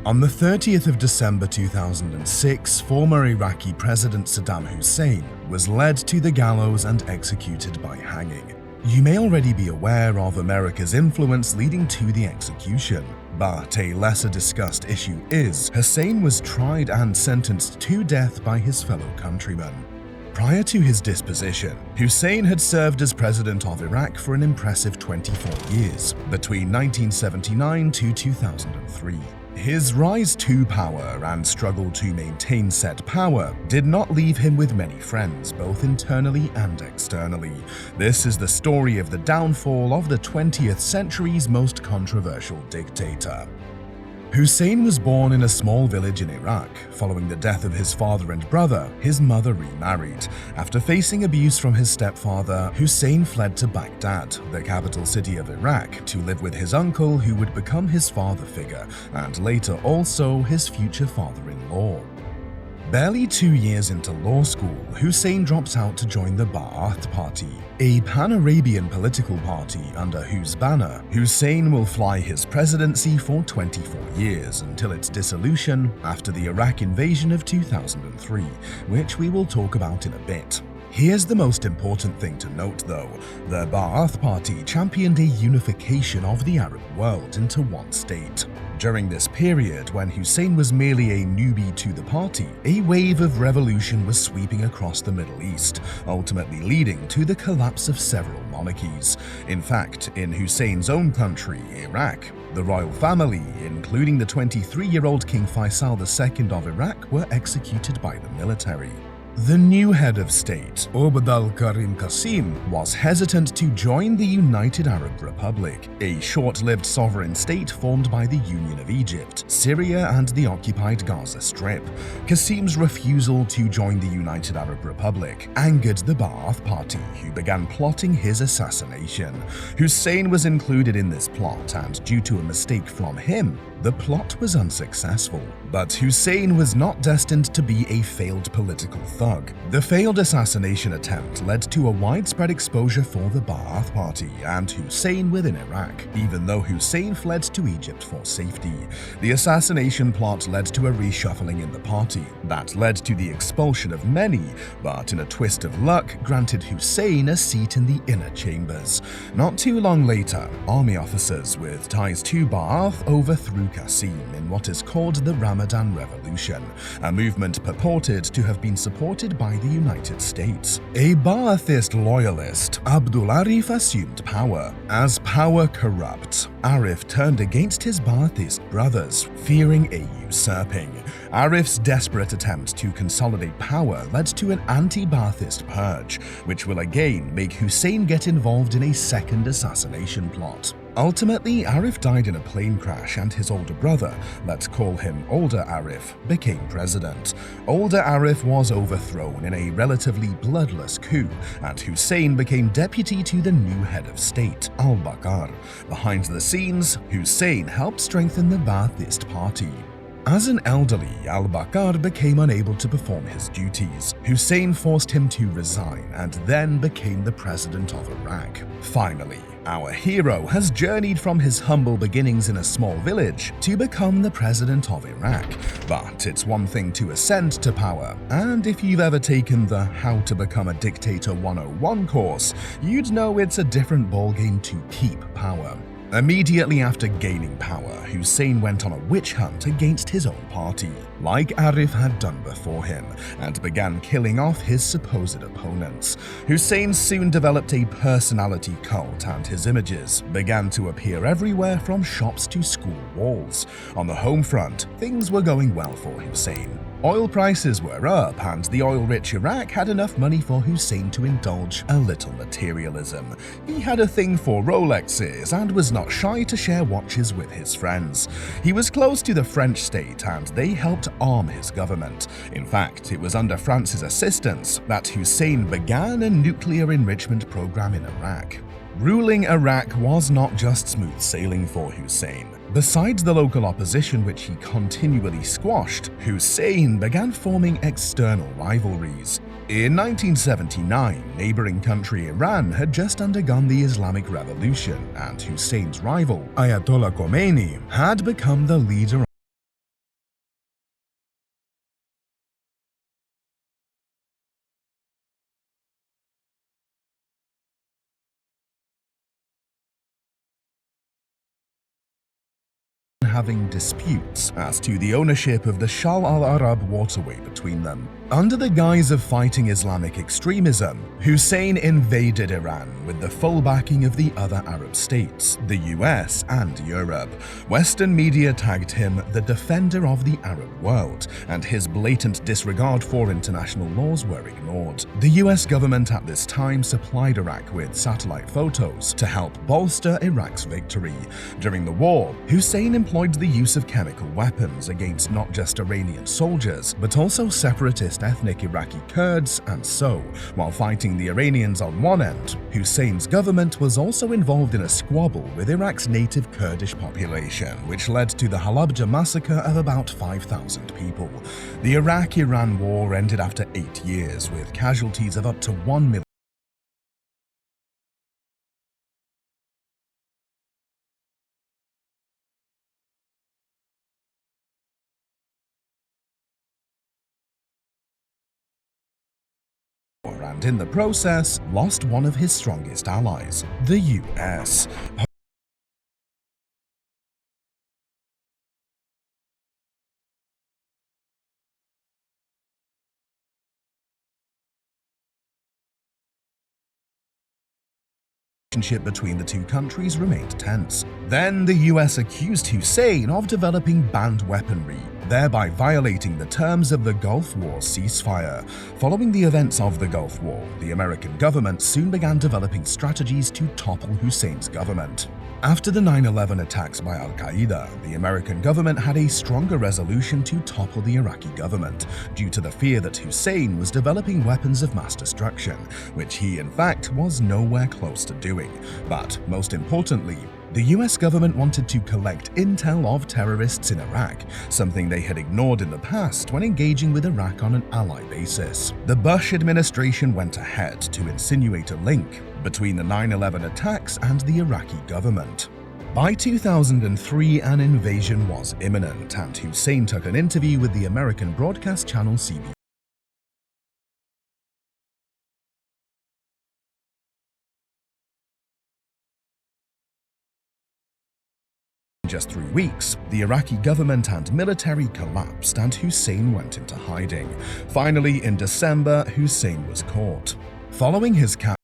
On the 30th of December 2006, former Iraqi President Saddam Hussein was led to the gallows and executed by hanging. You may already be aware of America's influence leading to the execution, but a lesser discussed issue is Hussein was tried and sentenced to death by his fellow countrymen. Prior to his disposition, Hussein had served as president of Iraq for an impressive 24 years, between 1979 to 2003. His rise to power and struggle to maintain said power did not leave him with many friends, both internally and externally. This is the story of the downfall of the 20th century's most controversial dictator. Hussein was born in a small village in Iraq. Following the death of his father and brother, his mother remarried. After facing abuse from his stepfather, Hussein fled to Baghdad, the capital city of Iraq, to live with his uncle who would become his father figure and later also his future father-in-law. Barely 2 years into law school, Hussein drops out to join the Ba'ath Party, a pan-Arabian political party under whose banner Hussein will fly his presidency for 24 years until its dissolution after the Iraq invasion of 2003, which we will talk about in a bit. Here's the most important thing to note though, the Ba'ath Party championed a unification of the Arab world into one state. During this period, when Hussein was merely a newbie to the party, a wave of revolution was sweeping across the Middle East, ultimately leading to the collapse of several monarchies. In fact, in Hussein's own country, Iraq, the royal family, including the 23-year-old King Faisal II of Iraq, were executed by the military. The new head of state, Abd al-Karim Qasim, was hesitant to join the United Arab Republic, a short-lived sovereign state formed by the Union of Egypt, Syria and the occupied Gaza Strip. Qasim's refusal to join the United Arab Republic angered the Ba'ath Party, who began plotting his assassination. Hussein was included in this plot, and due to a mistake from him, the plot was unsuccessful. But Hussein was not destined to be a failed political thug. The failed assassination attempt led to a widespread exposure for the Ba'ath Party and Hussein within Iraq, even though Hussein fled to Egypt for safety. The assassination plot led to a reshuffling in the party that led to the expulsion of many, but in a twist of luck granted Hussein a seat in the inner chambers. Not too long later, army officers with ties to Ba'ath overthrew Qasim in what is called the Ramadan Revolution, a movement purported to have been supported by the United States. A Ba'athist loyalist, Abdul Arif assumed power. As power corrupts, Arif turned against his Ba'athist brothers, fearing a usurping. Arif's desperate attempt to consolidate power led to an anti-Ba'athist purge, which will again make Hussein get involved in a second assassination plot. Ultimately, Arif died in a plane crash and his older brother, let's call him Older Arif, became president. Older Arif was overthrown in a relatively bloodless coup, and Hussein became deputy to the new head of state, al-Bakr. Behind the scenes, Hussein helped strengthen the Ba'athist party. As an elderly, al-Bakr became unable to perform his duties. Hussein forced him to resign and then became the president of Iraq. Finally, our hero has journeyed from his humble beginnings in a small village to become the president of Iraq. But it's one thing to ascend to power, and if you've ever taken the How to Become a Dictator 101 course, you'd know it's a different ballgame to keep power. Immediately after gaining power, Hussein went on a witch hunt against his own party, like Arif had done before him, and began killing off his supposed opponents. Hussein soon developed a personality cult, and his images began to appear everywhere from shops to school walls. On the home front, things were going well for Hussein. Oil prices were up, and the oil-rich Iraq had enough money for Hussein to indulge a little materialism. He had a thing for Rolexes and was not shy to share watches with his friends. He was close to the French state, and they helped arm his government. In fact, it was under France's assistance that Hussein began a nuclear enrichment program in Iraq. Ruling Iraq was not just smooth sailing for Hussein. Besides the local opposition which he continually squashed, Hussein began forming external rivalries. In 1979, neighboring country Iran had just undergone the Islamic Revolution, and Hussein's rival, Ayatollah Khomeini, had become the leader having disputes as to the ownership of the Shah al-Arab waterway between them. Under the guise of fighting Islamic extremism, Hussein invaded Iran with the full backing of the other Arab states, the US and Europe. Western media tagged him the defender of the Arab world, and his blatant disregard for international laws were ignored. The US government at this time supplied Iraq with satellite photos to help bolster Iraq's victory. During the war, Hussein employed the use of chemical weapons against not just Iranian soldiers, but also separatist ethnic Iraqi Kurds, and so, while fighting the Iranians on one end, Hussein's government was also involved in a squabble with Iraq's native Kurdish population, which led to the Halabja massacre of about 5,000 people. The Iraq-Iran war ended after 8 years, with casualties of up to 1 million. And in the process, lost one of his strongest allies, the US. Relationship between the two countries remained tense. Then the US accused Hussein of developing banned weaponry, thereby violating the terms of the Gulf War ceasefire. Following the events of the Gulf War, the American government soon began developing strategies to topple Hussein's government. After the 9/11 attacks by al-Qaeda, the American government had a stronger resolution to topple the Iraqi government, due to the fear that Hussein was developing weapons of mass destruction, which he in fact was nowhere close to doing. But most importantly, the US government wanted to collect intel of terrorists in Iraq, something they had ignored in the past when engaging with Iraq on an ally basis. The Bush administration went ahead to insinuate a link between the 9/11 attacks and the Iraqi government. By 2003, an invasion was imminent, and Hussein took an interview with the American broadcast channel CBS. In just 3 weeks, the Iraqi government and military collapsed and Hussein went into hiding. Finally, in December, Hussein was caught. Following his capture,